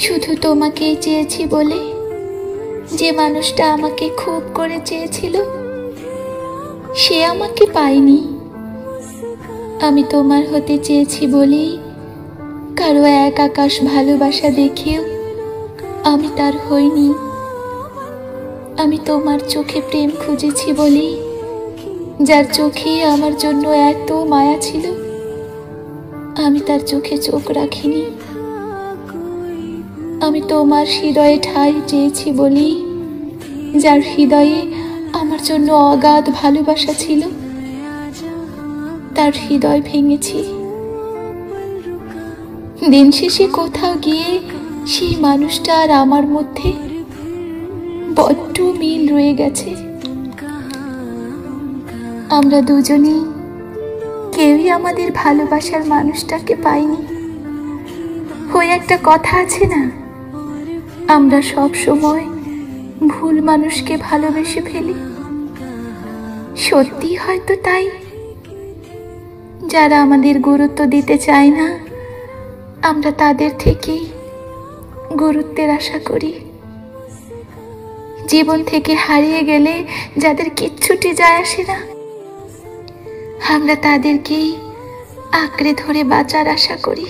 শুধু তোমাকেই চেয়েছি বলে, যে মানুষটা আমাকে খুব করে চেয়েছিল সে আমাকে পায়নি। আমি তোমার হতে চেয়েছি বলেই কারো এক আকাশ ভালোবাসা দেখেও আমি তার হইনি। আমি তোমার চোখে প্রেম খুঁজেছি বলেই যার চোখে আমার জন্য এত মায়া ছিল আমি তার চোখে চোখ রাখিনি। আমি তোমার হৃদয়ে ঠাঁই চেয়েছি বলেই যার হৃদয়ে আমার জন্য অগাধ ভালোবাসা ছিল তার হৃদয় ভেঙেছি। দিন শেষে কোথাও গিয়ে সেই মানুষটা আর আমার মধ্যে বড্ড মিল রয়ে গেছে। আমরা দুজনেই কেউই আমাদের ভালোবাসার মানুষটাকে পাইনি। ওই একটা কথা আছে না, আমরা সব সময় ভুল মানুষকে ভালোবেসে ফেলি। সত্যি হয়তো তাই। যারা আমাদের গুরুত্ব দিতে চায় না আমরা তাদের থেকেই গুরুত্বের আশা করি। জীবন থেকে হারিয়ে গেলে যাদের কিচ্ছুটি যায় আসে না আমরা তাদেরকেই আঁকড়ে ধরে বাঁচার আশা করি।